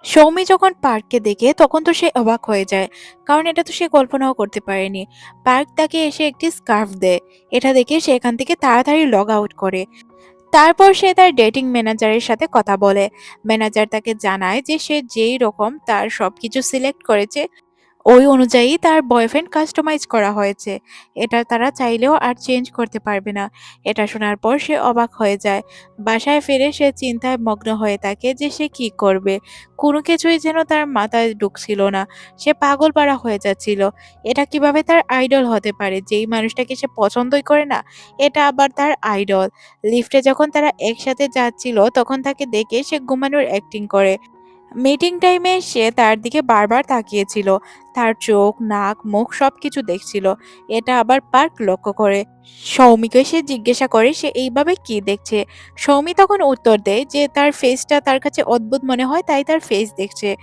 সৌমি যখন পার্ককে দেখে তখন তো সে অবাক হয়ে যায়, কারণ এটা তো সে কল্পনাও করতে পারেনি। পার্ক তাকে এসে একটি স্কার্ফ দেয়। এটা দেখে সে এখান থেকে তাড়াতাড়ি লগ আউট করে। তারপর সে তার ডেটিং ম্যানেজারের সাথে কথা বলে। ম্যানেজার তাকে জানায় যে সে যেই রকম তার সবকিছু সিলেক্ট করেছে ওই অনুযায়ী তার বয়ফ্রেন্ড কাস্টমাইজ করা হয়েছে। এটা তারা চাইলেও আর চেঞ্জ করতে পারবে না। এটা শোনার পর সে অবাক হয়ে যায়। বাসায় ফিরে সে চিন্তায় মগ্ন হয়ে থাকে যে সে কি করবে। কোনো কিছুই যেন তার মাথায় ঢুকছিল না। সে পাগলপাড়া হয়ে যাচ্ছিল। এটা কিভাবে তার আইডল হতে পারে, যেই মানুষটাকে সে পছন্দই করে না, এটা আবার তার আইডল। লিফটে যখন তারা একসাথে যাচ্ছিল তখন তাকে দেখে সে ঘুমানোর অ্যাক্টিং করে। মিটিং টাইমে সে তার দিকে বারবার তাকিয়েছিল। তার চোখ, নাক, মুখ সবকিছু দেখছিল। এটা আবার পার্ক লক্ষ্য করে। সৌমিকে সে জিজ্ঞাসা করে সে এইভাবে কি দেখছে। সৌমি তখন উত্তর দেয় যে তার ফেসটা তার কাছে অদ্ভুত মনে হয়, তাই তার ফেস দেখছে।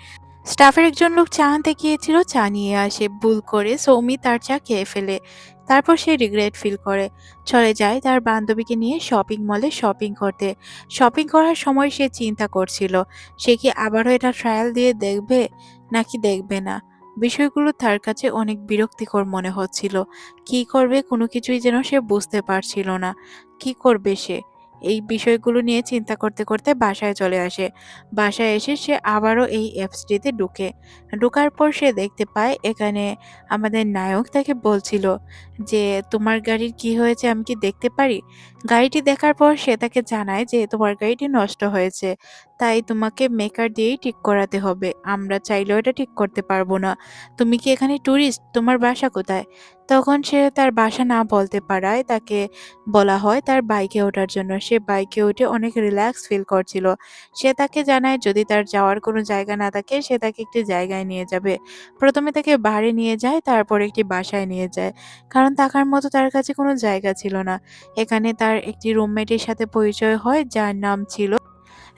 স্টাফের একজন লোক চা আনতে গিয়েছিল, চা নিয়ে আসে। ভুল করে সৌমি তার চা খেয়ে ফেলে। তারপর সে রিগ্রেট ফিল করে। চলে যায় তার বান্ধবীকে নিয়ে শপিং মলে শপিং করতে। শপিং করার সময় সে চিন্তা করছিল সে কি আবারও এটা ট্রায়াল দিয়ে দেখবে নাকি দেখবে না। বিষয়গুলো তার কাছে অনেক বিরক্তিকর মনে হচ্ছিল। কি করবে কোনো কিছুই যেন সে বুঝতে পারছিল না। কি করবে সে? এই বিষয়গুলো নিয়ে চিন্তা করতে করতে বাসায় চলে আসে। বাসায় এসে সে আবারও এই অ্যাপসটিতে ঢুকে। ঢোকার পর সে দেখতে পায় এখানে আমাদের নায়ক তাকে বলছিল যে, "তোমার গাড়ির কি হয়েছে আমি কি দেখতে পারি?" গাড়িটি দেখার পর সে তাকে জানায় যে, "তোমার গাড়িটি নষ্ট হয়েছে। তাই তোমাকে মেকার দিয়েই ঠিক করাতে হবে। আমরা চাইলেও এটা ঠিক করতে পারবো না। তুমি কি এখানে টুরিস্ট? তোমার বাসা কোথায়?" তখন সে তার বাসা না বলতে পারায় তাকে বলা হয় তার বাইকে ওঠার জন্য। সে বাইকে উঠে অনেক রিল্যাক্স ফিল করছিল। সে তাকে জানায় যদি তার যাওয়ার কোনো জায়গা না থাকে সে তাকে একটি জায়গায় নিয়ে যাবে। প্রথমে তাকে বারে নিয়ে যায়, তারপর একটি বাসায় নিয়ে যায়। কারণ থাকার মতো তার কাছে কোনো জায়গা ছিল না। এখানে তার একটি রুমমেটের সাথে পরিচয় হয় যার নাম ছিল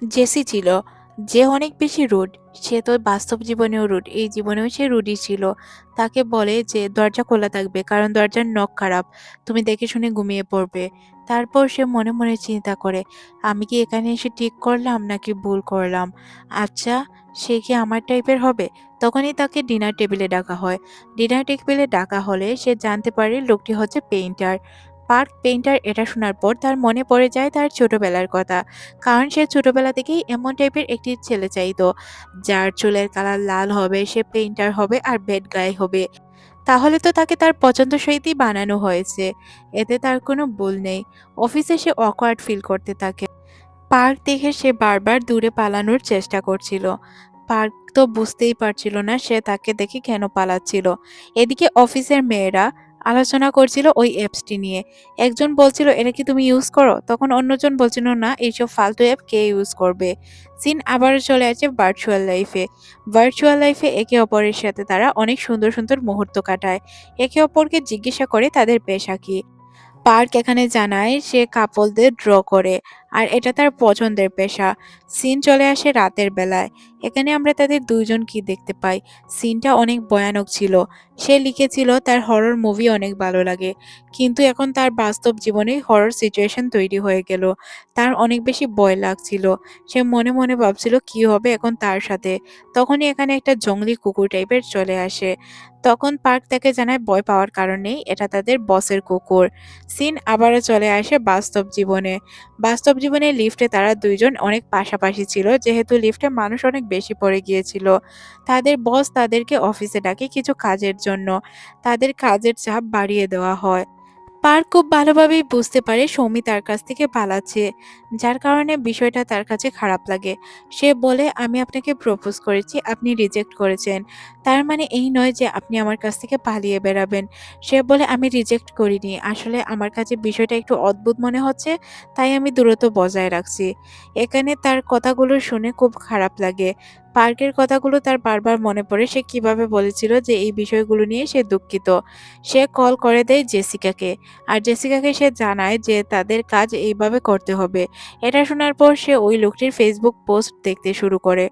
জেসি ছিল। যে অনেক বেশি রুড। সে তো বাস্তব জীবনেও রুড, এই জীবনেও সে রুডই ছিল। তাকে বলে যে দরজা খোলা থাকবে কারণ দরজার নখ খারাপ, তুমি দেখে শুনে ঘুমিয়ে পড়বে। তারপর সে মনে মনে চিন্তা করে, আমি কি এখানে এসে ঠিক করলাম নাকি ভুল করলাম? আচ্ছা, সে কি আমার টাইপের হবে? তখনই তাকে ডিনার টেবিলে ডাকা হয়। ডিনার টেবিলে ডাকা হলে সে জানতে পারে লোকটি হচ্ছে পেইন্টার। Park painter. এটা শোনার পর তার মনে পড়ে যায় তার ছোটবেলার কথা। কারণ সে ছোটবেলা থেকেই এমন টাইপের একটি ছেলে চাইতো, যার চুলের কালার লাল হবে, সে পেইন্টার হবে আর ব্যাড গাই হবে। তাহলে তো তাকে তার পছন্দসইতেই বানানো হয়েছে। এতে তার কোনো ভুল নেই। অফিসে সে অকওয়ার্ড ফিল করতে থাকে। পার্ক দেখে সে বারবার দূরে পালানোর চেষ্টা করছিল। পার্ক তো বুঝতেই পারছিল না সে তাকে দেখে কেন পালাচ্ছিল। এদিকে অফিসের মেয়েরা আলোচনা করছিল ওই অ্যাপসটি নিয়ে। একজন বলছিল এটা কি তুমি ইউজ করো, তখন অন্যজন বলছিল না এইসব ফালতু অ্যাপ কে ইউজ করবে। সিন আবারও চলে আসে ভার্চুয়াল লাইফে। ভার্চুয়াল লাইফে একে অপরের সাথে তারা অনেক সুন্দর সুন্দর মুহূর্ত কাটায়। একে অপরকে জিজ্ঞাসা করে তাদের পেশা কি। পার্ক এখানে জানায় সে কাপলদের ড্র করে আর এটা তার পছন্দের পেশা। সিন চলে আসে রাতের বেলায়। এখানে আমরা তাদের দুইজন কি দেখতে পাই। সিনটা অনেক ভয়ানক ছিল। সে লিখেছিল তার হরর মুভি অনেক ভালো লাগে, কিন্তু এখন তার বাস্তব জীবনে হরর সিচুয়েশন তৈরি হয়ে গেল। তার অনেক বেশি ভয় লাগছিল। সে মনে মনে ভাবছিল কি হবে এখন তার সাথে। তখনই এখানে একটা জংলি কুকুর টাইপের চলে আসে। তখন পার্ক তাকে জানায় ভয় পাওয়ার কারণেই, এটা তাদের বসের কুকুর। সিন আবারও চলে আসে বাস্তব জীবনে। বাস্তব জীবনে লিফটে তারা দুইজন অনেক পাশাপাশি ছিল, যেহেতু লিফটে মানুষ অনেক বেশি পড়ে গিয়েছিল। তাদের বস তাদেরকে অফিসে ডাকে কিছু কাজের জন্য। তাদের কাজের চাপ বাড়িয়ে দেওয়া হয়। পার্ক খুব ভালোভাবেই বুঝতে পারে সৌমি তার কাছ থেকে পালাচ্ছে, যার কারণে বিষয়টা তার কাছে খারাপ লাগে। সে বলে, "আমি আপনাকে প্রপোজ করেছি, আপনি রিজেক্ট করেছেন। তার মানে এই নয় যে আপনি আমার কাছ থেকে পালিয়ে বেড়াবেন।" সে বলে, "আমি রিজেক্ট করিনি। আসলে আমার কাছে বিষয়টা একটু অদ্ভুত মনে হচ্ছে, তাই আমি দূরত্ব বজায় রাখছি।" এখানে তার কথাগুলো শুনে খুব খারাপ লাগে। পার্কের কথাগুলো তার বারবার মনে পড়ে। সে কিভাবে বলেছিল যে এই বিষয়গুলো নিয়ে সে দুঃখিত। সে কল করে দেয় জেসিকাকে। আর জেসিকাকে সে জানায় যে তাদের কাজ এইভাবে করতে হবে। এটা শোনার পর সে ওই লোকটির ফেসবুক পোস্ট দেখতে শুরু করে।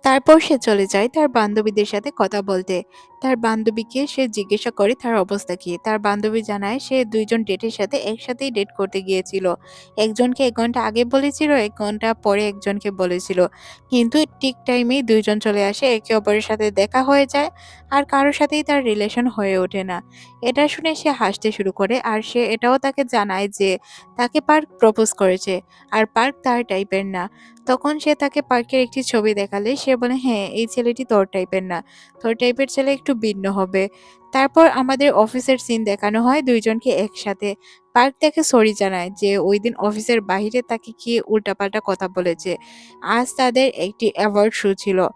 তারপর সে চলে যায় তার বান্ধবীদের সাথে কথা বলতে। তার বান্ধবীকে সে জিজ্ঞাসা করে তার অবস্থা কি। তার বান্ধবী জানায় সে ২ জন ডেটের সাথে একসাথেই ডেট করতে গিয়েছিল। একজনকে ১ ঘন্টা আগে বলেছিল, ১ ঘন্টা পরে একজনকে বলেছিল। কিন্তু ঠিক টাইমেই ২ জন চলে আসে, একে অপরের সাথে দেখা হয়ে যায় আর কারো সাথেই তার রিলেশন হয়ে ওঠে না। এটা শুনে সে হাসতে শুরু করে আর সে এটাও তাকে জানায় যে তাকে পার্ক প্রপোজ করেছে আর পার্ক তার টাইপের না। তখন সে তাকে পার্কের একটি ছবি দেখালে সে বলে, "হ্যাঁ, এই ছেলেটি তোর টাইপের না। তোর টাইপের ছেলে একটু ভিন্ন হবে।" তারপর আমাদের অফিসের সিন দেখানো হয় ২ জনকে একসাথে। পার্ক তাকে সরি জানায় যে ওইদিন অফিসের বাহিরে তাকে কি উল্টাপাল্টা কথা বলেছে। আজ তাদের একটি অ্যাওয়ার্ড শো ছিল।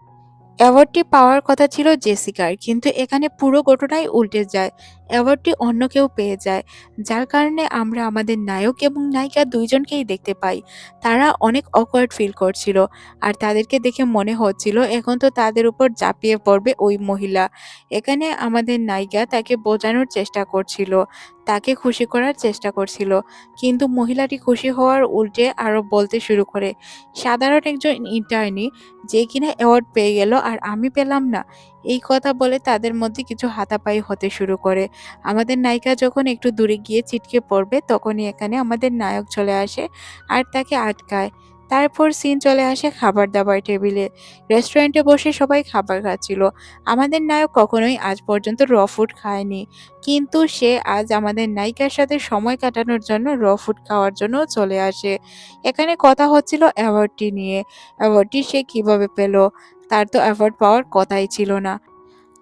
অ্যাওয়ার্ডটি পাওয়ার কথা ছিল জেসিকার, কিন্তু এখানে পুরো ঘটনাই উল্টে যায়। অ্যাওয়ার্ডটি অন্য কেউ পেয়ে যায়। যার কারণে আমরা আমাদের নায়ক এবং নায়িকা ২ জনকেই দেখতে পাই। তারা অনেক awkward ফিল করছিল। আর তাদেরকে দেখে মনে হচ্ছিল এখন তো তাদের উপর ঝাঁপিয়ে পড়বে ওই মহিলা। এখানে আমাদের নায়িকা তাকে বোঝানোর চেষ্টা করছিল। তাকে খুশি করার চেষ্টা করছিল। কিন্তু মহিলাটি খুশি হওয়ার উল্টে আরো বলতে শুরু করে, "সাধারণ একজন ইন্টার্নি যে কিনা অ্যাওয়ার্ড পেয়ে গেল আর আমি পেলাম না।" এই কথা বলে তাদের মধ্যে কিছু হাতাপাই হতে শুরু করে। আমাদের নায়িকা যখন একটু দূরে গিয়ে ছিটকে পড়বে তখনই এখানে আমাদের নায়ক চলে আসে আর তাকে আটকায়। তারপর সিন চলে আসে খাবার-দাবার টেবিলে। রেস্টুরেন্টে বসে সবাই খাবার খাচ্ছিল। আমাদের নায়ক কখনোই আজ পর্যন্ত ফুড খায়নি। কিন্তু সে আজ আমাদের নায়িকার সাথে সময় কাটানোর জন্য ফুড খাওয়ার জন্য চলে আসে। এখানে কথা হচ্ছিল অ্যাওয়ার্ডটি নিয়ে। অ্যাওয়ার্ডটি সে কিভাবে পেল? তার তো অ্যাওয়ার্ড পাওয়ার কথাই ছিল না।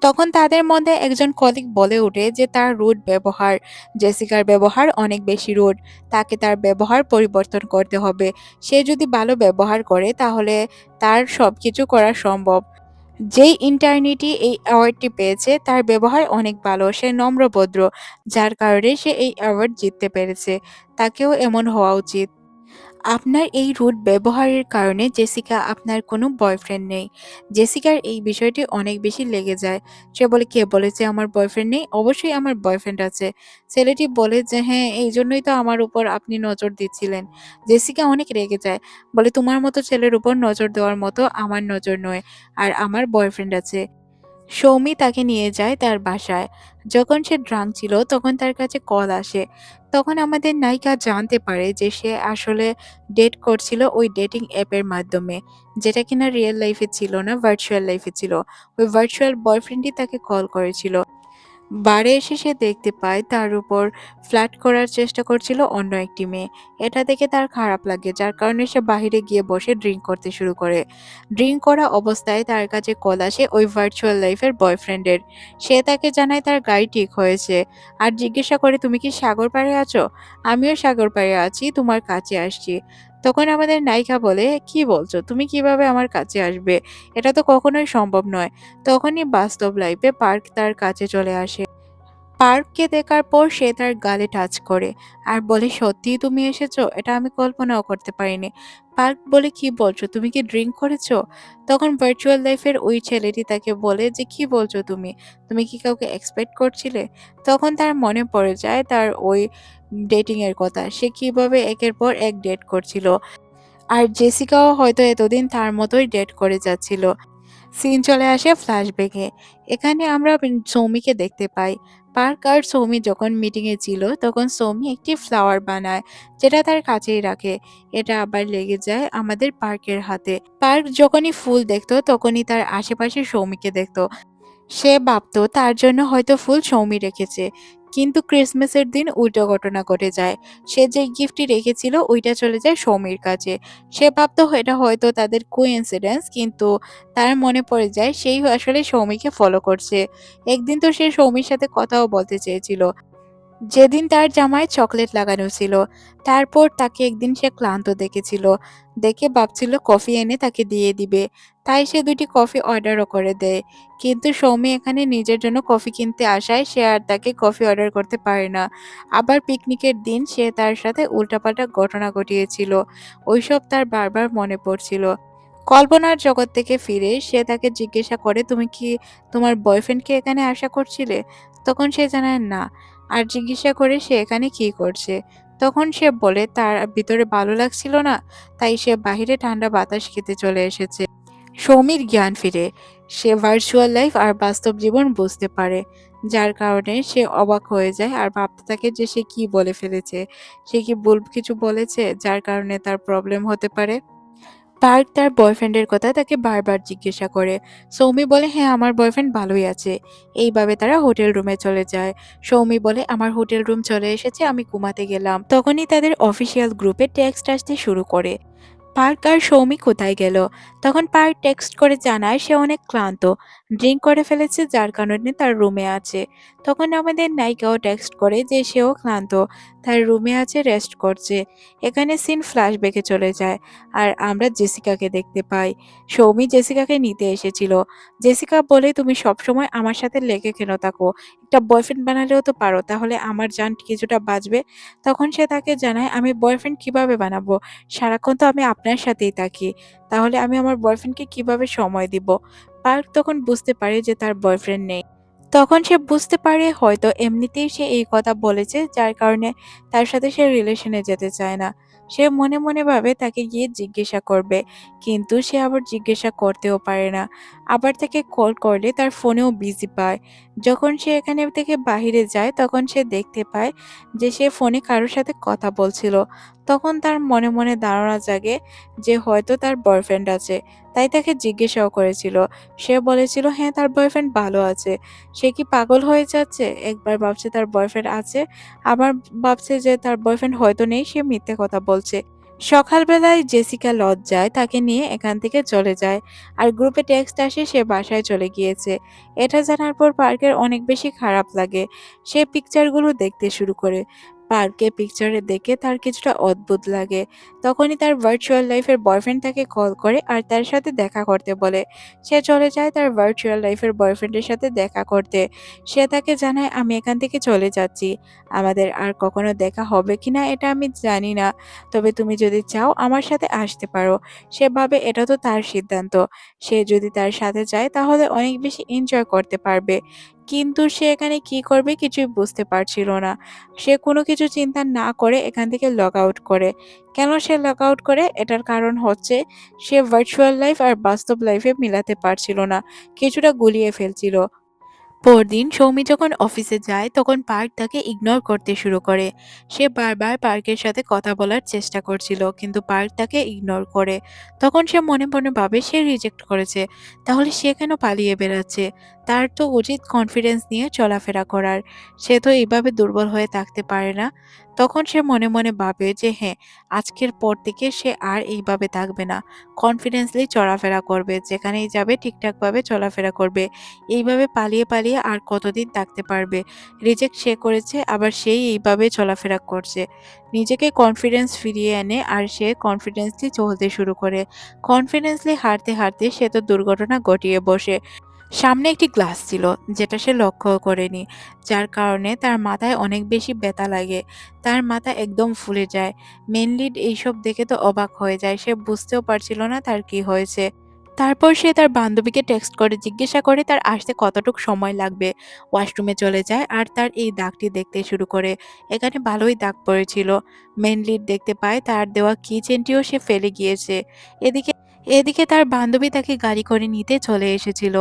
তখন তাদের মধ্যে একজন কলিগ বলে ওঠে যে তার রুড ব্যবহার, জেসিকার ব্যবহার অনেক বেশি রুড। তাকে তার ব্যবহার পরিবর্তন করতে হবে। সে যদি ভালো ব্যবহার করে তাহলে তার সবকিছু করা সম্ভব। যেই ইন্টার্নিটি এই অ্যাওয়ার্ডটি পেয়েছে তার ব্যবহার অনেক ভালো। সে নম্র-ভদ্র। যার কারণে সে এই অ্যাওয়ার্ড জিততে পেরেছে। তাকেও এমন হওয়া উচিত। আপনার এই রুড ব্যবহারের কারণে জেসিকা আপনার কোনো বয়ফ্রেন্ড নেই। জেসিকার এই বিষয়টি অনেক বেশি লেগে যায়। সে বলে, "কে বলেছে আমার বয়ফ্রেন্ড নেই? অবশ্যই আমার বয়ফ্রেন্ড আছে।" ছেলেটি বলে যে, "হ্যাঁ, এইজন্যই তো আমার উপর আপনি নজর দিচ্ছিলেন।" জেসিকা অনেক রেগে যায়। বলে, "তোমার মতো ছেলের উপর নজর দেওয়ার মতো আমার নজর নয়। আর আমার বয়ফ্রেন্ড আছে।" সৌমি তাকে নিয়ে যায় তার বাসায়। যখন সে ড্রাঙ্ক ছিল তখন তার কাছে কল আসে। তখন আমাদের নায়িকা জানতে পারে যে সে আসলে ডেট করছিল ওই ডেটিং অ্যাপের মাধ্যমে। যেটা কিনা রিয়েল লাইফে ছিল না, ভার্চুয়াল লাইফে ছিল। ওই ভার্চুয়াল বয়ফ্রেন্ডই তাকে কল করেছিল। বারে এসে সে দেখতে পায় তার উপর ফ্লার্ট করার চেষ্টা করছিল অন্য একটি মেয়ে। এটা দেখে তার খারাপ লাগে, যার কারণে সে বাহিরে গিয়ে বসে ড্রিংক করতে শুরু করে। ড্রিংক করা অবস্থায় তার কাছে কল আসে ওই ভার্চুয়াল লাইফের বয়ফ্রেন্ডের। সে তাকে জানায় তার গাড়ি ঠিক হয়েছে আর জিজ্ঞাসা করে, "তুমি কি সাগর পাড়ে আছো? আমিও সাগর পাড়ে আছি, তোমার কাছে আসছি।" তখন আমাদের নায়িকা বলে, "কি বলছো? তুমি কিভাবে আমার কাছে আসবে? এটা তো কখনোই সম্ভব নয়।" তখনই বাস্তব লাইফে পার্ক তার কাছে চলে আসে। পার্ককে দেখার পর সে তার গালে টাচ করে আর বলে, "সত্যিই তুমি এসেছো? এটা আমি কল্পনাও করতে পারিনি।" পার্ক বলে, "কি বলছো? তুমি কি ড্রিংক করেছো?" তখন ভার্চুয়াল লাইফের ওই ছেলেটি তাকে বলে যে, "কি বলছো তুমি? তুমি কি কাউকে এক্সপেক্ট করছিলে?" তখন তার মনে পড়ে যায় তার ওই ডেটিং এর কথা। সে কিভাবে একের পর এক ডেট করছিল। আর জেসিকাও হয়তো এতদিন তার মতোই ডেট করে যাচ্ছিল। সিন চলে আসে ফ্ল্যাশব্যাকে। এখানে আমরা সৌমিকে দেখতে পাই। পার্ক আর সৌমি যখন মিটিংয়ে ছিল তখন সৌমি একটি ফ্লাওয়ার বানায়, যেটা তার কাছেই রাখে। এটা আবার লেগে যায় আমাদের পার্কের হাতে। পার্ক যখনই ফুল দেখতো তখনই তার আশেপাশে সৌমিকে দেখতো। সে ভাবতো তার জন্য হয়তো ফুল সৌমি রেখেছে। কিন্তু ক্রিসমাসের দিন উল্টো ঘটনা ঘটে যায়। সে যে গিফটটি রেখেছিল ওইটা চলে যায় সৌমির কাছে। সে ভাবতো এটা হয়তো তাদের কোইন্সিডেন্স, কিন্তু তার মনে পড়ে যায় সেই আসলে সৌমিকে ফলো করছে। একদিন তো সে সৌমির সাথে কথাও বলতে চেয়েছিল। যেদিন তার জামায় চকলেট লাগানো ছিল। তারপর তাকে একদিন সে ক্লান্ত দেখেছিল। দেখে ভাবছিল কফি এনে তাকে দিয়ে দিবে। তাই সে ২ টি কফি অর্ডারও করে দেয়। কিন্তু সৌমি এখানে নিজের জন্য কফি কিনতে আসায় সে আর তাকে কফি অর্ডার করতে পারে না। আবার পিকনিকের দিন সে তার সাথে উল্টাপাল্টা ঘটনা ঘটিয়েছিল। ওইসব তার বারবার মনে পড়ছিল। কল্পনার জগৎ থেকে ফিরে সে তাকে জিজ্ঞাসা করে, "তুমি কি তোমার বয়ফ্রেন্ডকে এখানে আশা করছিলে?" তখন সে জানায় না। আর জিজ্ঞাসা করে সে এখানে কি করছে। তখন সে বলে তার ভিতরে ভালো লাগছিল না, তাই সে বাহিরে ঠান্ডা বাতাস খেতে চলে এসেছে। সৌমির জ্ঞান ফিরে। সে ভার্চুয়াল লাইফ আর বাস্তব জীবন বুঝতে পারে, যার কারণে সে অবাক হয়ে যায় আর ভাবতে থাকে যে সে কি বলে ফেলেছে। সে কি ভুল কিছু বলেছে যার কারণে তার প্রবলেম হতে পারে? পার্ক তার বয়ফ্রেন্ডের কথা তাকে বারবার জিজ্ঞাসা করে। সৌমি বলে হ্যাঁ আমার বয়ফ্রেন্ড ভালোই আছে। এইভাবে তারা হোটেল রুমে চলে যায়। সৌমি বলে আমার হোটেল রুম চলে এসেছে, আমি ঘুমাতে গেলাম। তখনই তাদের অফিসিয়াল গ্রুপে টেক্সট আসতে শুরু করে, পার্ক আর সৌমি কোথায় গেল। তখন পার্ক টেক্সট করে জানায় সে অনেক ক্লান্ত, ড্রিঙ্ক করে ফেলেছে যার কারণে তার রুমে আছে। তখন আমাদের নায়িকাও টেক্সট করে যে সেও ক্লান্ত, তার রুমে আছে, রেস্ট করছে। এখানে সিন ফ্ল্যাশব্যাকে চলে যায় আর আমরা জেসিকাকে দেখতে পাই। সৌমি জেসিকাকে নিতে এসেছিল। জেসিকা বলে তুমি সবসময় আমার সাথে লেগে কেন থাকো, একটা বয়ফ্রেন্ড বানালেও তো পারো, তাহলে আমার জান কিছুটা বাঁচবে। তখন সে তাকে জানায় আমি বয়ফ্রেন্ড কিভাবে বানাবো, সারাক্ষণ তো আমি আপনার সাথেই থাকি। তাহলে আমি আমার বয়ফ্রেন্ডকে কিভাবে সময় দিব? পার্ক তখন বুঝতে পারে যে তার বয়ফ্রেন্ড নেই। তখন সে বুঝতে পারে হয়তো এমনিতেই সে এই কথা বলেছে যার কারণে তার সাথে সে রিলেশনে যেতে চায় না। সে মনে মনে ভাবে তাকে গিয়ে জিজ্ঞাসা করবে, কিন্তু সে আবার জিজ্ঞাসা করতেও পারে না। আবার তাকে কল করলে তার ফোনেও বিজি পায়। যখন সে এখানে থেকে বাহিরে যায় তখন সে দেখতে পায় যে সে ফোনে কারোর সাথে কথা বলছিল। তখন তার মনে মনে ধারণা জাগে যে হয়তো তার বয়ফ্রেন্ড আছে, তাই তাকে জিজ্ঞাসাও করেছিল। সে বলেছিল হ্যাঁ তার বয়ফ্রেন্ড ভালো আছে। সে কি পাগল হয়ে যাচ্ছে? একবার ভাবছে তার বয়ফ্রেন্ড আছে, আবার ভাবছে যে তার বয়ফ্রেন্ড হয়তো নেই, সে মিথ্যে কথা বলছে। সকালবেলায় জেসিকা লজ্জায় তাকে নিয়ে এখান থেকে চলে যায় আর গ্রুপে টেক্সট আসে সে বাসায় চলে গিয়েছে। এটা জানার পর পার্কের অনেক বেশি খারাপ লাগে। সে পিকচারগুলো দেখতে শুরু করে। পার্কে পিকচারে দেখে তার কিছুটা অদ্ভুত লাগে। তখনই তার ভার্চুয়াল লাইফের বয়ফ্রেন্ড তাকে কল করে আর তার সাথে দেখা করতে বলে। সে চলে যায় তার ভার্চুয়াল লাইফের বয়ফ্রেন্ডের সাথে দেখা করতে। সে তাকে জানায় আমি এখান থেকে চলে যাচ্ছি। আমাদের আর কখনো দেখা হবে কিনা এটা আমি জানি না। তবে তুমি যদি চাও আমার সাথে আসতে পারো। সে ভাবে এটা তো তার সিদ্ধান্ত। সে যদি তার সাথে যায় তাহলে অনেক বেশি এনজয় করতে পারবে। কিন্তু সে এখানে কি করবে কিছুই বুঝতে পারছিল না। সে কোনো কিছু চিন্তা না করে এখান থেকে লগ আউট করে। কেন সে লগ আউট করে? এটার কারণ হচ্ছে সে ভার্চুয়াল লাইফ আর বাস্তব লাইফে মিলাতে পারছিল না। কিছুটা গুলিয়ে ফেলছিল। পরদিন সৌমি যখন অফিসে যায় তখন পার্ক তাকে ইগনোর করতে শুরু করে। সে বারবার পার্কের সাথে কথা বলার চেষ্টা করছিল কিন্তু পার্ক তাকে ইগনোর করে। তখন সে মনে মনে ভাবে সে রিজেক্ট করেছে, তাহলে সে কেন পালিয়ে বেড়াচ্ছে? তার তো উচিত কনফিডেন্স নিয়ে চলাফেরা করার। সে তো এইভাবে দুর্বল হয়ে থাকতে পারে না। তখন সে মনে মনে ভাবে যে হ্যাঁ, আজকের পর থেকে সে আর এইভাবে থাকবে না। কনফিডেন্সলি চলাফেরা করবে, যেখানেই যাবে ঠিকঠাকভাবে চলাফেরা করবে। এইভাবে পালিয়ে পালিয়ে আর কতদিন থাকতে পারবে? রিজেক্ট সে করেছে, আবার সেই এইভাবে চলাফেরা করছে। নিজেকে কনফিডেন্স ফিরিয়ে এনে আর সে কনফিডেন্সলি চলতে শুরু করে। কনফিডেন্সলি হাঁটতে হাঁটতে সে তো দুর্ঘটনা ঘটিয়ে বসে। সামনে একটি গ্লাস ছিল যেটা সে লক্ষ্য করেনি, যার কারণে তার মাথায় অনেক বেশি ব্যথা লাগে। তার মাথা একদম ফুলে যায়। মেন লিড এইসব দেখে তো অবাক হয়ে যায়, সে বুঝতেও পারছিল না তার কি হয়েছে। তারপর সে তার বান্ধবীকে টেক্সট করে জিজ্ঞাসা করে তার আসতে কতটুকু সময় লাগবে। ওয়াশরুমে চলে যায় আর তার এই দাগটি দেখতে শুরু করে। এখানে ভালোই দাগ পড়েছিল। মেন লিড দেখতে পায় তার দেওয়া কি চেনটিও সে ফেলে গিয়েছে। এদিকে এদিকে তার বান্ধবী তাকে গাড়ি করে নিতে চলে এসেছিল।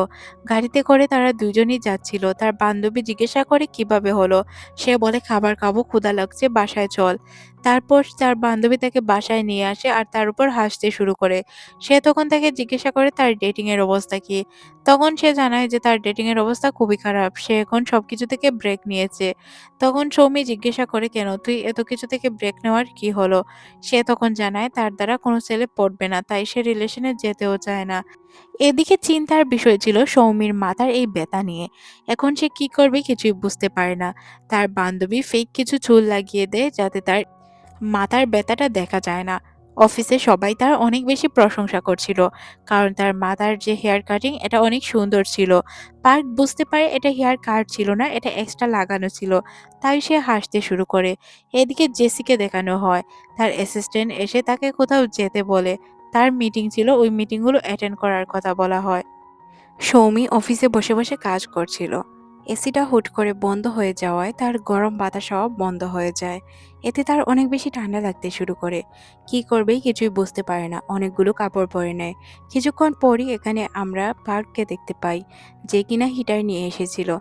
গাড়িতে করে তারা দুজনই যাচ্ছিল। তার বান্ধবী জিজ্ঞাসা করে কিভাবে হলো। সে বলে খাবার খাবো, ক্ষুধা লাগছে, বাসায় চল। তারপর তার বান্ধবী তাকে বাসায় নিয়ে আসে আর তার উপর হাসতে শুরু করে। সে তখন তাকে জিজ্ঞাসা করে তার ডেটিং এর অবস্থা কি। তখন সে জানায় যে তার ডেটিং এর অবস্থা খুবই খারাপ, সে এখন সবকিছু থেকে ব্রেক নিয়েছে। তখন সৌমি জিজ্ঞাসা করে কেন তুই এত কিছু থেকে ব্রেক নেওয়ার কি হলো। সে তখন জানায় তার দ্বারা কোনো ছেলে পড়বে না, তাই সে রিলেশনে যেতেও চায় না। এদিকে চিন্তার বিষয় ছিল সৌমির মাথার এই ব্যথা নিয়ে। এখন সে কি করবে কিছুই বুঝতে পারে না। তার বান্ধবী ফেক কিছু চুল লাগিয়ে দেয় যাতে তার মাথার ব্যথাটা দেখা যায় না। অফিসে সবাই তার অনেক বেশি প্রশংসা করছিল, কারণ তার মাথার যে হেয়ার কাটিং এটা অনেক সুন্দর ছিল। পার্ক বুঝতে পারে এটা হেয়ার কাট ছিল না, এটা এক্সট্রা লাগানো ছিল। তাই সে হাসতে শুরু করে। এদিকে জেসিকে দেখানো হয়, তার অ্যাসিস্ট্যান্ট এসে তাকে কোথাও যেতে বলে। তার মিটিং ছিল, ওই মিটিংগুলো অ্যাটেন্ড করার কথা বলা হয়। সৌমি অফিসে বসে বসে কাজ করছিল। এসিটা হুট করে বন্ধ হয়ে যাওয়ায় তার গরম বাতাসও বন্ধ হয়ে যায়। এতে তার অনেক বেশি ঠান্ডা লাগতে শুরু করে। কি করবে কিছুই বুঝতে পারে না। অনেকগুলো কাপড় পরে নেয়। কিছুক্ষণ পরই এখানে আমরা পার্ককে দেখতে পাই, যে কিনা হিটার নিয়ে এসেছিল,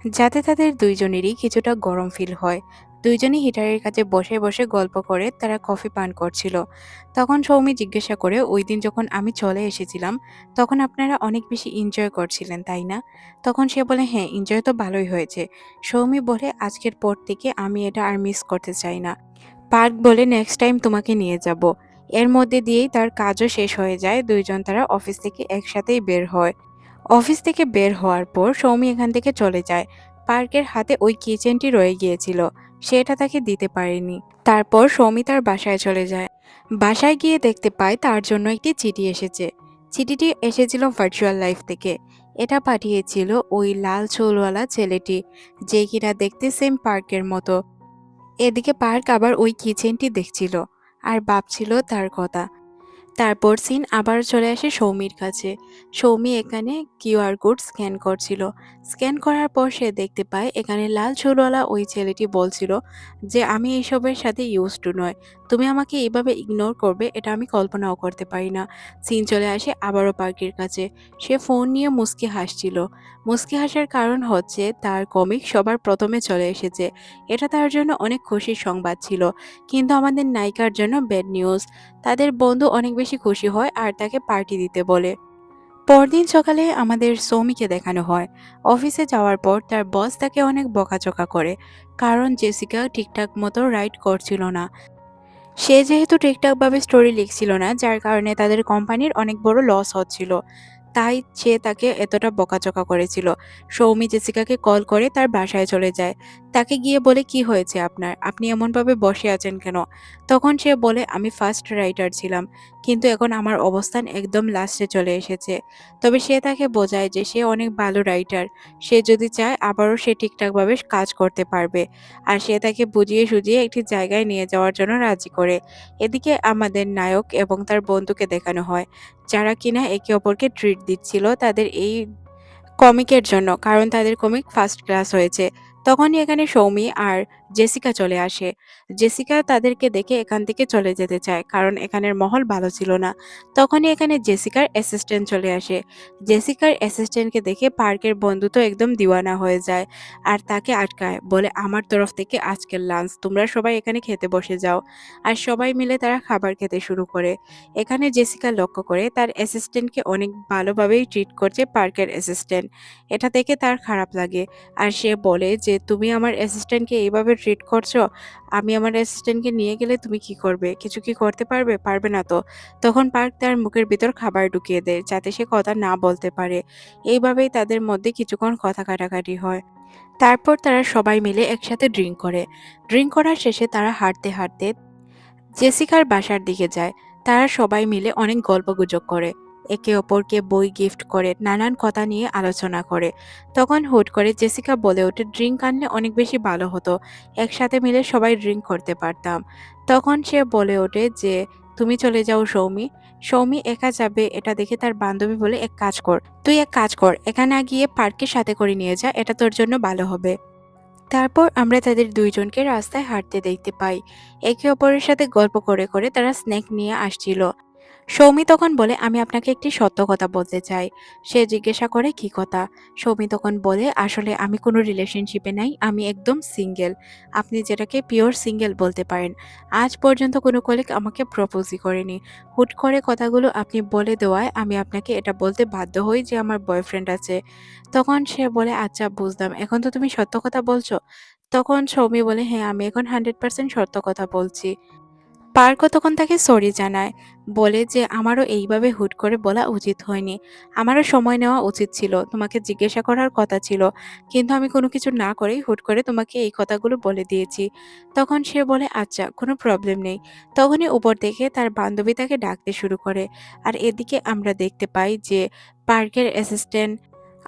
যাতে তাদের দুইজনেরই কিছুটা গরম ফিল হয়। দুইজনই হিটারের কাছে বসে বসে গল্প করে তারা কফি পান করছিল। তখন সৌমি জিজ্ঞাসা করে, ওই দিন যখন আমি চলে এসেছিলাম তখন আপনারা অনেক বেশি এনজয় করছিলেন, তাই না? তখন সে বলে, হ্যাঁ, এনজয় তো ভালোই হয়েছে। সৌমি বলে, আজকের পর থেকে আমি এটা আর মিস করতে চাই না। পার্ক বলে, নেক্সট টাইম তোমাকে নিয়ে যাব। এর মধ্যে দিয়েই তার কাজও শেষ হয়ে যায়। দুইজন তারা অফিস থেকে একসাথেই বের হয়। অফিস থেকে বের হওয়ার পর সৌমি এখান থেকে চলে যায়। পার্কের হাতে ওই কিচেনটি রয়ে গিয়েছিল, সেটা তাকে দিতে পারেনি। তারপর সৌমি তার বাসায় চলে যায়। বাসায় গিয়ে দেখতে পায় তার জন্য একটি চিঠি এসেছে। চিঠিটি এসেছিল ভার্চুয়াল লাইফ থেকে। এটা পাঠিয়েছিল ওই লাল চুলওয়ালা ছেলেটি, যে কিনা দেখতে সেম পার্কের মতো। এদিকে পার্ক আবার ওই কিচেনটি দেখছিল আর ভাবছিল তার কথা। তারপর সিন আবার চলে আসে সৌমির কাছে। সৌমি এখানে কিউআর কোড স্ক্যান করছিল। স্ক্যান করার পর সে দেখতে পায় এখানে লাল চুলওয়ালা ওই ছেলেটি বলছিল যে, আমি এইসবের সাথে ইউজ টু নয়। তুমি আমাকে এইভাবে ইগনোর করবে এটা আমি কল্পনাও করতে পারি না। সিন চলে আসে আবারও পার্কের কাছে। সে ফোন নিয়ে মুচকি হাসছিল। মুচকি হাসার কারণ হচ্ছে তার কমিক সবার প্রথমে চলে এসেছে। এটা তার জন্য অনেক খুশির সংবাদ ছিল। কিন্তু আমাদের নায়িকার জন্য ব্যাড নিউজ। তাদের বন্ধু অনেক বেশি খুশি হয় আর তাকে পার্টি দিতে বলে। পরদিন সকালে আমাদের সৌমিকে দেখানো হয়। অফিসে যাওয়ার পর তার বস তাকে অনেক বকাঝকা করে, কারণ জেসিকা ঠিকঠাক মতো রাইড করছিল না। সে যেহেতু ঠিকঠাকভাবে স্টোরি লিখছিল না, যার কারণে তাদের কোম্পানির অনেক বড় লস হচ্ছিল। তাই সে তাকে এতটা বকাঝকা করেছিল। সৌমি জেসিকাকে কল করে তার বাসায় চলে যায়। তাকে গিয়ে বলে, কি হয়েছে আপনার? আপনি এমনভাবে বসে আছেন কেন? তখন সে বলে, আমি ফার্স্ট রাইটার ছিলাম, কিন্তু এখন আমার অবস্থান একদম লাস্টে চলে এসেছে। তবে সে তাকে বোঝায় যে সে অনেক ভালো রাইটার। সে যদি চায় আবারও সে ঠিকঠাকভাবে কাজ করতে পারবে। আর সে তাকে বুঝিয়ে সুঝিয়ে একটি জায়গায় নিয়ে যাওয়ার জন্য রাজি করে। এদিকে আমাদের নায়ক এবং তার বন্ধুকে দেখানো হয়, যারা কিনা একে অপরকে ট্রিট দিচ্ছিল তাদের এই কমিকের জন্য, কারণ তাদের কমিক ফার্স্ট ক্লাস হয়েছে। তখনই এখানে সৌমি আর জেসিকা চলে আসে। জেসিকা তাদেরকে দেখে এখান থেকে চলে যেতে চায়, কারণ এখানের মহল ভালো ছিল না। তখনই এখানে জেসিকার অ্যাসিস্ট্যান্ট চলে আসে। জেসিকার অ্যাসিস্ট্যান্টকে দেখে পার্কের বন্ধু তো একদম দিওয়ানা হয়ে যায় আর তাকে আটকায়, বলে, আমার তরফ থেকে আজকের লাঞ্চ, তোমরা সবাই এখানে খেতে বসে যাও। আর সবাই মিলে তারা খাবার খেতে শুরু করে। এখানে জেসিকা লক্ষ্য করে তার অ্যাসিস্ট্যান্টকে অনেক ভালোভাবেই ট্রিট করছে পার্কের অ্যাসিস্ট্যান্ট। এটা দেখে তার খারাপ লাগে। আর সে বলে যে, তুমি আমার অ্যাসিস্ট্যান্টকে এইভাবে ট্রিট করছো, আমি আমার অ্যাসিস্ট্যান্টকে নিয়ে গেলে তুমি কি করবে? কিছু কি করতে পারবে? পারবে না তো। তখন পার্ক তার মুখের ভিতর খাবার ঢুকিয়ে দেয়, যাতে সে কথা না বলতে পারে। এইভাবেই তাদের মধ্যে কিছুক্ষণ কথা কাটাকাটি হয়। তারপর তারা সবাই মিলে একসাথে ড্রিঙ্ক করে। ড্রিঙ্ক করার শেষে তারা হাঁটতে হাঁটতে জেসিকার বাসার দিকে যায়। তারা সবাই মিলে অনেক গল্পগুজব করে। একে অপরকে বই গিফট করে, নানান কথা নিয়ে আলোচনা করে। তখন হুট করে জেসিকা বলে ওঠে, ড্রিঙ্ক আনলে অনেক বেশি ভালো হতো। একসাথে মিলে সবাই ড্রিঙ্ক করতে পারতাম। তখন সে বলে ওঠে যে, তুমি চলে যাও সৌমি। সৌমি একা যাবে এটা দেখে তার বান্ধবী বলে, এক কাজ কর, তুই এক কাজ কর, এখানে গিয়ে পার্কের সাথে করে নিয়ে যা, এটা তোর জন্য ভালো হবে। তারপর আমরা তাদের দুইজনকে রাস্তায় হাঁটতে দেখতে পাই। একে অপরের সাথে গল্প করে করে তারা স্ন্যাক নিয়ে আসছিল। সৌমি তখন বলে, আমি আপনাকে একটি সত্য কথা বলতে চাই। সে জিজ্ঞাসা করে, কি কথা? সৌমি তখন বলে, আসলে আমি কোনো রিলেশনশিপে নাই, আমি একদম সিঙ্গেল। আপনি যেটাকে পিওর সিঙ্গেল বলতে পারেন। আজ পর্যন্ত কোনো কলিগ আমাকে প্রপোজই করেনি। হুট করে কথাগুলো আপনি বলে দেওয়ায় আমি আপনাকে এটা বলতে বাধ্য হই যে আমার বয়ফ্রেন্ড আছে। তখন সে বলে, আচ্ছা বুঝলাম, এখন তো তুমি সত্য কথা বলছো? তখন সৌমি বলে, হ্যাঁ, আমি এখন 100% সত্য কথা বলছি। পার্কও তখন তাকে সরি জানায়। বলে যে, আমারও এইভাবে হুট করে বলা উচিত হয়নি। আমারও সময় নেওয়া উচিত ছিল। তোমাকে জিজ্ঞাসা করার কথা ছিল। কিন্তু আমি কোনো কিছু না করেই হুট করে তোমাকে এই কথাগুলো বলে দিয়েছি। তখন সে বলে, আচ্ছা, কোনো প্রবলেম নেই। তখনই উপর থেকে তার বান্ধবী তাকে ডাকতে শুরু করে। আর এদিকে আমরা দেখতে পাই যে পার্কের অ্যাসিস্ট্যান্ট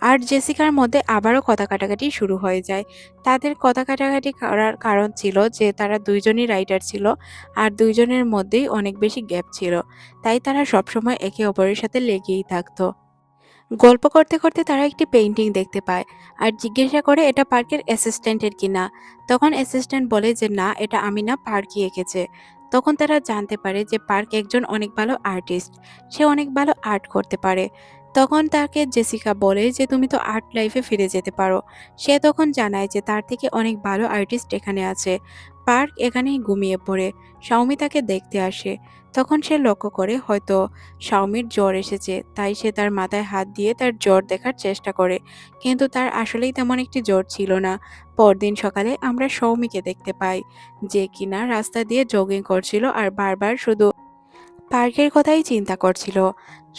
আর জেসিকার মধ্যে আবারও কথা কাটাকাটি শুরু হয়ে যায়। তাদের কথা কাটাকাটি করার কারণ ছিল যে তারা দুইজনই রাইটার ছিল আর দুইজনের মধ্যেই অনেক বেশি গ্যাপ ছিল। তাই তারা সবসময় একে অপরের সাথে লেগেই থাকতো। গল্প করতে করতে তারা একটি পেইন্টিং দেখতে পায় আর জিজ্ঞাসা করে এটা পার্কের অ্যাসিস্ট্যান্টের কিনা। তখন অ্যাসিস্ট্যান্ট বলে যে না, এটা আমি না, পার্কই এঁকেছে। তখন তারা জানতে পারে যে পার্ক একজন অনেক ভালো আর্টিস্ট, সে অনেক ভালো আর্ট করতে পারে। তখন তাকে জেসিকা বলে যে তুমি তো আর্ট লাইফে ফিরে যেতে পারো। সে তখন জানায় যে তার থেকে অনেক ভালো আর্টিস্ট এখানে আছে। পার্ক এখানেই ঘুমিয়ে পড়ে। সৌমি তাকে দেখতে আসে। তখন সে লক্ষ্য করে হয়তো শাওমির জ্বর এসেছে, তাই সে তার মাথায় হাত দিয়ে তার জ্বর দেখার চেষ্টা করে। কিন্তু তার আসলেই তেমন একটি জ্বর ছিল না। পরদিন সকালে আমরা সৌমিকে দেখতে পাই, যে কিনা রাস্তা দিয়ে জগিং করছিল আর বারবার শুধু পার্কের কথাই চিন্তা করছিল।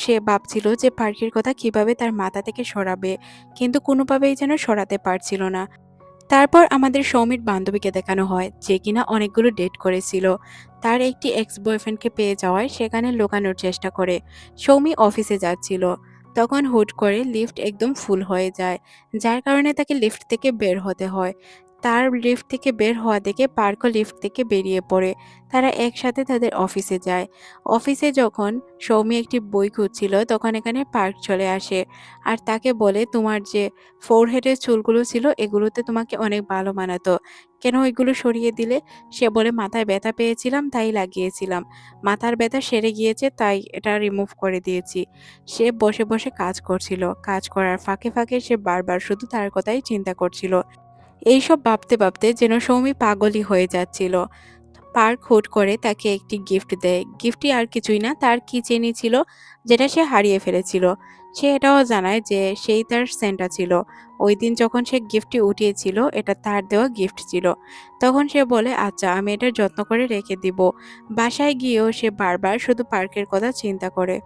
সে ভাবছিল যে পার্কের কথা কিভাবে তার মাথা থেকে সরাবে, কিন্তু কোনোভাবেই যেন সরাতে পারছিল না। তারপর আমাদের সৌমির বান্ধবীকে দেখানো হয়, যে কিনা অনেকগুলো ডেট করেছিল। তার একটি এক্স বয়ফ্রেন্ডকে পেয়ে যাওয়ায় সেখানে লুকানোর চেষ্টা করে। সৌমি অফিসে যাচ্ছিল। তখন হুট করে লিফট একদম ফুল হয়ে যায়, যার কারণে তাকে লিফট থেকে বের হতে হয়। তার লিফট থেকে বের হওয়া দেখে পার্কও লিফট থেকে বেরিয়ে পড়ে। তারা একসাথে তাদের অফিসে যায়। অফিসে যখন সৌমি একটি বই খুঁজছিল, তখন এখানে পার্ক চলে আসে আর তাকে বলে তোমার যে ফোরহেডের চুলগুলো ছিল এগুলোতে তোমাকে অনেক ভালো মানাতো। কেন এগুলো সরিয়ে দিলে? সে বলে মাথায় ব্যথা পেয়েছিলাম তাই লাগিয়েছিলাম। মাথার ব্যথা সেরে গিয়েছে তাই এটা রিমুভ করে দিয়েছি। সে বসে বসে কাজ করছিল। কাজ করার ফাঁকে ফাঁকে সে বারবার শুধু তার কথাই চিন্তা করছিল। এইসব ভাবতে ভাবতে যেন সৌমি পাগলই হয়ে যাচ্ছিল। পার্ক হুট করে তাকে একটি গিফট দেয়। গিফটটি আর কিছুই না, তার কিচেনই ছিল, যেটা সে হারিয়ে ফেলেছিল। সে এটাও জানায় যে সেই তার সেন্টা ছিল। ওই দিন যখন সে গিফটটি উঠিয়েছিল এটা তার দেওয়া গিফট ছিল। তখন সে বলে আচ্ছা, আমি এটা যত্ন করে রেখে দিব। বাসায় গিয়েও সে বারবার শুধু পার্কের কথা চিন্তা করে।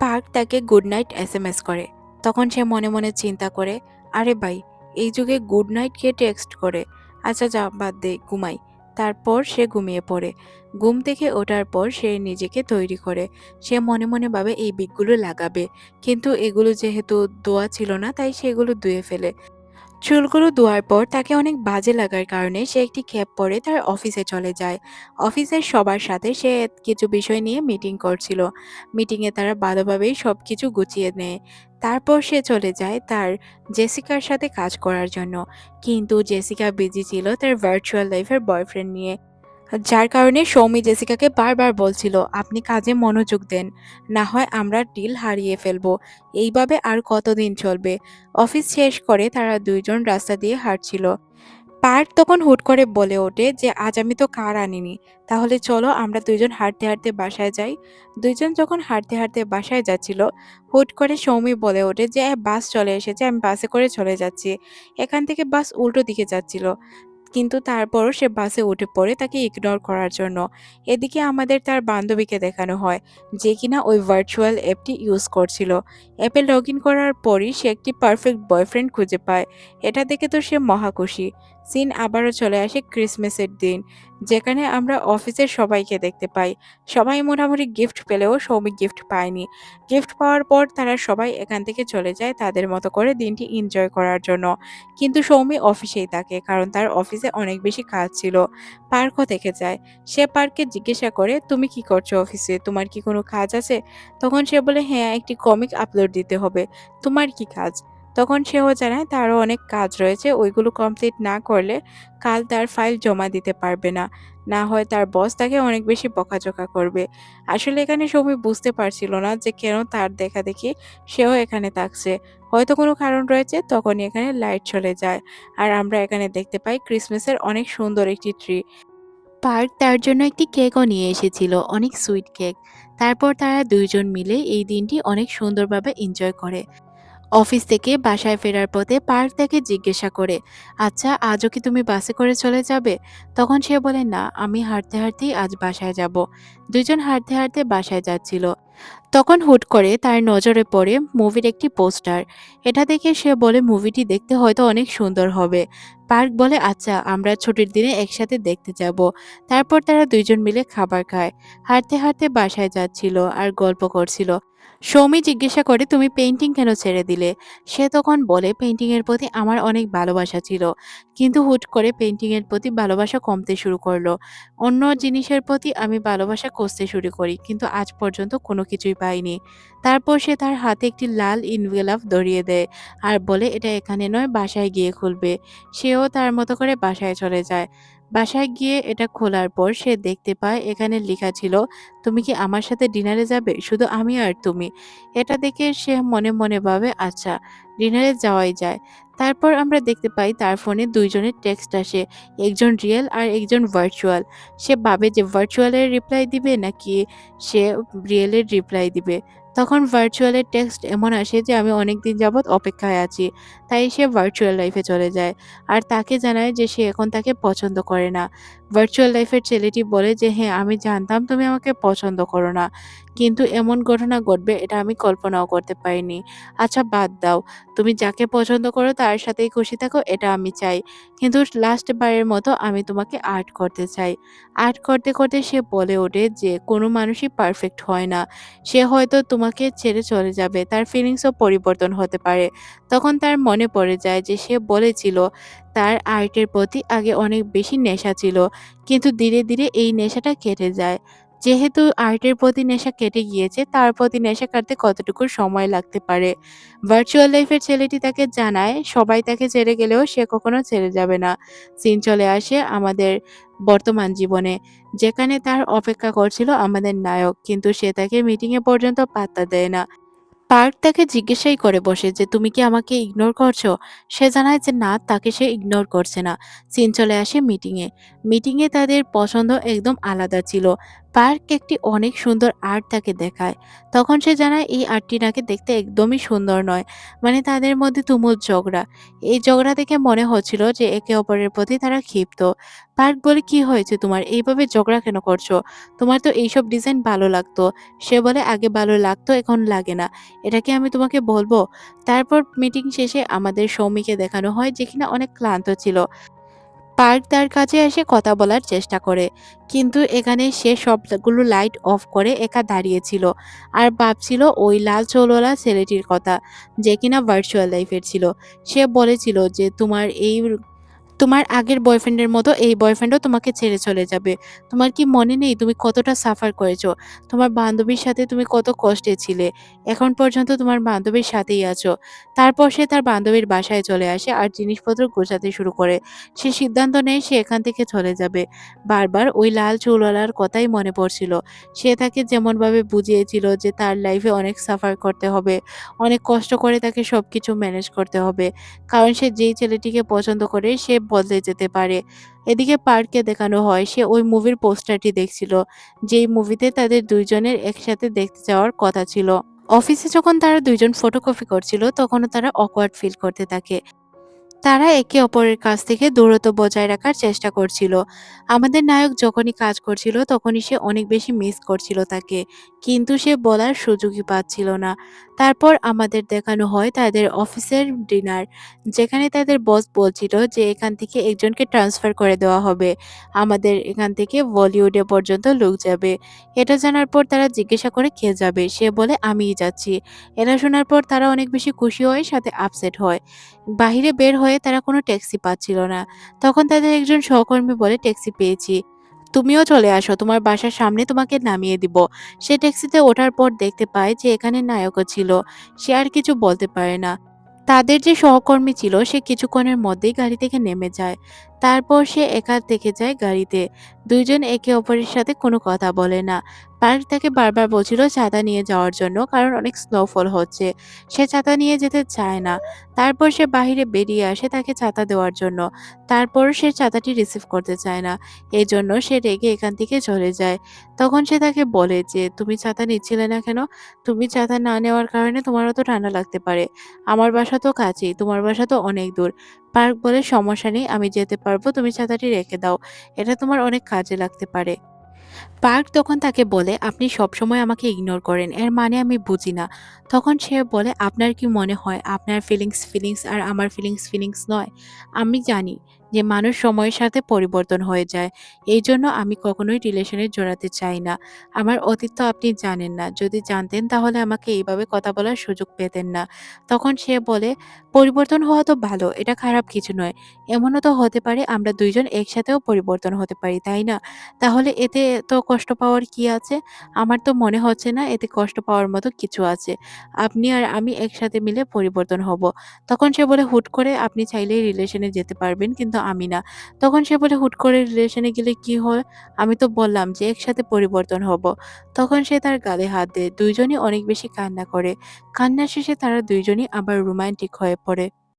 পার্ক তাকে গুড নাইট এসএমএস করে। তখন সে মনে মনে চিন্তা করে, আরে ভাই, এই যুগে গুড নাইট কে টেক্সট করে? আচ্ছা যা, বাদ দে, ঘুমাই। তারপর সে ঘুমিয়ে পড়ে। ঘুম থেকে ওঠার পর সে নিজেকে তৈরি করে। সে মনে মনে ভাবে এই বিকগুলো লাগাবে, কিন্তু এগুলো যেহেতু ধোয়া ছিল না তাই সেগুলো ধুয়ে ফেলে। চুলগুলো ধোয়ার পর তাকে অনেক বাজে লাগার কারণে সে একটি ক্যাপ পরে তার অফিসে চলে যায়। অফিসের সবার সাথে সে কিছু বিষয় নিয়ে মিটিং করছিল। মিটিংয়ে তারা ভালোভাবেই সবকিছু গুছিয়ে নেয়। তারপর সে চলে যায় তার জেসিকার সাথে কাজ করার জন্য। কিন্তু জেসিকা বিজি ছিল তার ভার্চুয়াল লাইফের বয়ফ্রেন্ড নিয়ে। যার কারণে সৌমি জেসিকাকে বারবার বলছিল, আপনি কাজে মনোযোগ দেন, না হয় আমরা ডিল হারিয়ে ফেলবো। এইভাবে আর কতদিন চলবে? অফিস শেষ করে তারা দুইজন রাস্তা দিয়ে হাঁটছিল। পার্ক তখন হুট করে বলে ওঠে যে আজ আমি তো কার আনিনি, তাহলে চলো আমরা দুইজন হাঁটতে হাঁটতে বাসায় যাই। দুইজন যখন হাঁটতে হাঁটতে বাসায় যাচ্ছিল, হুট করে সৌমি বলে ওঠে যে বাস চলে এসেছে, আমি বাসে করে চলে যাচ্ছি। এখান থেকে বাস উল্টো দিকে যাচ্ছিল, কিন্তু তারপরও সে বাসে উঠে পড়ে তাকে ইগনোর করার জন্য। এদিকে আমাদের তার বান্ধবীকে দেখানো হয়, যে কিনা ওই ভার্চুয়াল অ্যাপটি ইউজ করছিল। অ্যাপে লগ ইন করার পরই সে একটি পারফেক্ট বয়ফ্রেন্ড খুঁজে পায়। এটা দেখে তো সে মহা খুশি। সিন আবারও চলে আসে ক্রিসমাসের দিন, যেখানে আমরা অফিসের সবাইকে দেখতে পাই। সবাই মোটামুটি গিফট পেলেও সৌমিক গিফট পায়নি। গিফট পাওয়ার পর তারা সবাই এখান থেকে চলে যায় তাদের মতো করে দিনটি এনজয় করার জন্য। কিন্তু সৌমি অফিসেই থাকে, কারণ তার অফিসে অনেক বেশি কাজ ছিল। পার্কও থেকে যায়। সে পার্ককে জিজ্ঞাসা করে, তুমি কি করছো অফিসে? তোমার কি কোনো কাজ আছে? তখন সে বলে, হ্যাঁ, একটি কমিক আপলোড দিতে হবে। তোমার কি কাজ? তখন সেও জানায় তারও অনেক কাজ রয়েছে, ওইগুলো কমপ্লিট না করলে কাল তার ফাইল জমা দিতে পারবে না। না হয় তার বস তাকে অনেক বেশি বকাঝকা করবে। আসলে এখানে সৌমি বুঝতে পারছিল না যে কেন তার দেখাদেখি সেও এখানে থাকছে। হয়তো কোনো কারণ রয়েছে। তখনই এখানে লাইট চলে যায়। আর আমরা এখানে দেখতে পাই ক্রিসমাসের অনেক সুন্দর একটি ট্রি। পার্ক তার জন্য একটি কেকও নিয়ে এসেছিল, অনেক সুইট কেক। তারপর তারা দুইজন মিলে এই দিনটি অনেক সুন্দরভাবে এনজয় করে। অফিস থেকে বাসায় ফেরার পথে পার্ক তাকে জিজ্ঞাসা করে, আচ্ছা আজও কি তুমি বাসে করে চলে যাবে? তখন সে বলে, না, আমি হাঁটতে হাঁটতেই আজ বাসায় যাব। দুইজন হাঁটতে হাঁটতে বাসায় যাচ্ছিল। তখন হুট করে তার নজরে পড়ে মুভির একটি পোস্টার। এটা দেখে সে বলে মুভিটি দেখতে হয়তো অনেক সুন্দর হবে। পার্ক বলে আচ্ছা, আমরা ছুটির দিনে একসাথে দেখতে যাব। তারপর তারা দুইজন মিলে খাবার খায়। হাঁটতে হাঁটতে বাসায় যাচ্ছিল আর গল্প করছিল। সৌমি জিজ্ঞাসা করে, তুমি পেইন্টিং কেন ছেড়ে দিলে? সে তখন বলে, পেইন্টিং এর প্রতি আমার অনেক ভালোবাসা ছিল, কিন্তু হুট করে পেইন্টিং এর প্রতি ভালোবাসা কমতে শুরু করলো। অন্য জিনিসের প্রতি আমি ভালোবাসা খুঁজতে শুরু করি, কিন্তু আজ পর্যন্ত কোনো কিছুই পাইনি। তারপর সে তার হাতে একটি লাল ইনভেলভ ধরিয়ে দেয় আর বলে, এটা এখানে নয়, বাসায় গিয়ে খুলবে। সেও তার মতো করে বাসায় চলে যায়। বাসায় গিয়ে এটা খোলার পর সে দেখতে পায় এখানে লেখা ছিল, তুমি কি আমার সাথে ডিনারে যাবে? শুধু আমি আর তুমি। এটা দেখে সে মনে মনে ভাবে, আচ্ছা, ডিনারে যাওয়াই যায়। তারপর আমরা দেখতে পাই তার ফোনে ২ জনের টেক্সট আসে। একজন রিয়েল আর একজন ভার্চুয়াল। সে ভাবে যে ভার্চুয়ালের রিপ্লাই দিবে নাকি সে রিয়েলের রিপ্লাই দিবে। তখন ভার্চুয়ালের টেক্সট এমন আসে যে, আমি অনেকদিন যাবৎ অপেক্ষায় আছি। তাই সে ভার্চুয়াল লাইফে চলে যায়। আর তাকে জানায় যে সে এখন তাকে পছন্দ করে না। ভার্চুয়াল লাইফের ছেলেটি বলে যে, হ্যাঁ, আমি জানতাম তুমি আমাকে পছন্দ করো না। কিন্তু এমন ঘটনা ঘটবে এটা আমি কল্পনাও করতে পারিনি। আচ্ছা বাদ দাও। তুমি যাকে পছন্দ করো তার সাথেই খুশি থাকো, এটা আমি চাই। কিন্তু লাস্ট বারের মতো আমি তোমাকে আর্ট করতে চাই। আর্ট করতে, করতে সে বলে ওঠে যে, কোনো মানুষই পারফেক্ট হয় না। সে হয়তো তোমাকে ছেড়ে চলে যাবে। তার ফিলিংসও পরিবর্তন হতে পারে। তখন তার মনে পড়ে যায় যে সে বলেছিল তার আর্টের প্রতি আগে অনেক বেশি নেশা ছিল। কিন্তু ধীরে, ধীরে এই নেশাটা কেটে যায়। যেহেতু আর্টের প্রতি নেশা কেটে গিয়েছে, তার প্রতি নেশা কাটতে কতটুকু সময় লাগতে পারে। ভার্চুয়াল লাইফের ছেলেটি তাকে জানায়, সবাই তাকে ছেড়ে গেলেও সে কখনো ছেড়ে যাবে না। সিন চলে আসে আমাদের বর্তমান জীবনে, যেখানে তার অপেক্ষা করছিল আমাদের নায়ক। কিন্তু সে তাকে মিটিংয়ে পর্যন্ত পাত্তা দেয় না। পার্ক তাকে জিজ্ঞাসাই করে বসে যে, তুমি কি আমাকে ইগনোর করছো? সে জানায় যে না, তাকে সে ইগনোর করছে না। সিন চলে আসে মিটিংয়ে। মিটিংয়ে তাদের পছন্দ একদম আলাদা ছিল। পার্ক একটি অনেক সুন্দর আর্ট তাকে দেখায়। তখন সে জানায় এই আর্টটি নাকি দেখতে একদমই সুন্দর নয়। মানে তাদের মধ্যে তুমুল ঝগড়া। এই ঝগড়া দেখে মনে হচ্ছিল যে একে অপরের প্রতি তারা ক্ষিপ্ত। পার্ক বলে, কি হয়েছে তোমার? এইভাবে ঝগড়া কেন করছো? তোমার তো এইসব ডিজাইন ভালো লাগতো। সে বলে, আগে ভালো লাগতো, এখন লাগে না। এটা কি আমি তোমাকে বলবো? তারপর মিটিং শেষে আমাদের সৌমিকে দেখানো হয় যে কিনা অনেক ক্লান্ত ছিল। পার্ক তার কাছে এসে কথা বলার চেষ্টা করে। কিন্তু এখানে সে সবগুলো লাইট অফ করে একা দাঁড়িয়েছিল। আর ভাবছিল ওই লাল চুলওয়ালা ছেলেটির কথা, যে কিনা ভার্চুয়াল লাইফের ছিল। সে বলেছিল যে, তোমার আগের বয়ফ্রেন্ডের মতো এই বয়ফ্রেন্ডও তোমাকে ছেড়ে চলে যাবে। তোমার কি মনে নেই তুমি কতটা সাফার করেছো? তোমার বান্ধবীর সাথে তুমি কত কষ্টে ছিলে। এখন পর্যন্ত তোমার বান্ধবীর সাথেই আছো। তারপর সে তার বান্ধবীর বাসায় চলে আসে আর জিনিসপত্র গোছাতে শুরু করে। সে সিদ্ধান্ত নেয় সে এখান থেকে চলে যাবে। বারবার ওই লাল চুলওয়ালার কথাই মনে পড়ছিল। সে তাকে যেমনভাবে বুঝিয়েছিল যে তার লাইফে অনেক সাফার করতে হবে, অনেক কষ্ট করে তাকে সবকিছু ম্যানেজ করতে হবে। কারণ সে যেই ছেলেটিকে পছন্দ করে সে বদলে যেতে পারে। এদিকে পার্ককে দেখানো হয় সে ওই মুভির পোস্টারটি দেখছিল, যেই মুভিতে তাদের ২ জনের একসাথে দেখতে যাওয়ার কথা ছিল। অফিসে যখন তারা ২ জন ফটোকপি করছিল তখনও তারা awkward ফিল করতে থাকে। তারা একে অপরের কাছ থেকে দূরত্ব বজায় রাখার চেষ্টা করছিল। আমাদের নায়ক যখনই কাজ করছিল তখনই সে অনেক বেশি মিস করছিল তাকে। কিন্তু সে বলার সুযোগই পাচ্ছিল না। তারপর আমাদের দেখানো হয় তাদের অফিসের ডিনার, যেখানে তাদের বস বলছিল যে এখান থেকে একজনকে ট্রান্সফার করে দেওয়া হবে। আমাদের এখান থেকে বলিউডে পর্যন্ত লোক যাবে। এটা জানার পর তারা জিজ্ঞাসা করে কে যাবে? সে বলে, আমিই যাচ্ছি। এটা শোনার পর তারা অনেক বেশি খুশি হয়, সাথে আপসেট হয়। বাহিরে বের হয়ে তারা কোনো ট্যাক্সি পাচ্ছিল না। তখন তাদের একজন সহকর্মী বলে, ট্যাক্সি পেয়েছি। তুমিও চলে আসো, তোমার বাসার সামনে তোমাকে নামিয়ে দিব। সে ট্যাক্সিতে ওঠার পর দেখতে পায় যে এখানে নায়কও ছিল। সে আর কিছু বলতে পারে না। তাদের যে সহকর্মী ছিল সে কিছুক্ষণের মধ্যেই গাড়ি থেকে নেমে যায়। তারপর সে একা থেকে যায় গাড়িতে। ২ জন একে অপরের সাথে কোনো কথা বলে না। পার্ক তাকে বারবার বলছিল ছাতা নিয়ে যাওয়ার জন্য, কারণ অনেক স্নোফল হচ্ছে। সে ছাতা নিয়ে যেতে চায় না। তারপর সে বাহিরে বেরিয়ে আসে তাকে ছাতা দেওয়ার জন্য। তারপরও সে ছাতাটি রিসিভ করতে চায় না। এজন্য সে রেগে এখান থেকে চলে যায়। তখন সে তাকে বলে যে, তুমি ছাতা নিচ্ছিলে না কেন? তুমি ছাতা না নেওয়ার কারণে তোমারও তো ঠান্ডা লাগতে পারে। আমার বাসা তো কাছেই, তোমার বাসা তো অনেক দূর। পার্ক বলে, সমস্যা নেই, আমি যেতে পারবো, তুমি ছাতাটি রেখে দাও। এটা তোমার অনেক কাজে লাগতে পারে। পার্ক তখন তাকে বলে, "আপনি সবসময় আমাকে ইগনোর করেন। এর মানে আমি বুঝি না।" তখন সে বলে, "আপনার কি মনে হয় আপনার ফিলিংস আর আমার ফিলিংস নয়? আমি জানি যে মানুষ সময়ের সাথে পরিবর্তন হয়ে যায়। এইজন্য আমি কখনোই রিলেশনে জড়াতে চাই না। আমার অতীত তো আপনি জানেন না। যদি জানতেন তাহলে আমাকে এইভাবে কথা বলার সুযোগ পেতেন না।" তখন সে বলে, "পরিবর্তন হওয়া তো ভালো। এটা খারাপ কিছু নয়। এমনও তো হতে পারে আমরা ২ জন একসাথেও পরিবর্তন হতে পারি, তাই না? তাহলে এতে এত কষ্ট পাওয়ার কি আছে? আমার তো মনে হচ্ছে না এতে কষ্ট পাওয়ার মতো কিছু আছে। আপনি আর আমি একসাথে মিলে পরিবর্তন হব।" তখন সে বলে, "হুট করে আপনি চাইলেই রিলেশনে যেতে পারবেন, কিন্তু আমি না।" তখন সে বলে, "হুট করে রিলেশনে গেলে কি হয়? আমি তো বললাম যে একসাথে পরিবর্তন হব।" তখন সে তার গালে হাত দেয়। ২ জনই অনেক বেশি কান্না করে। কান্না শেষে তারা ২ জনই আবার রোমান্টিক হয়ে পড়ে।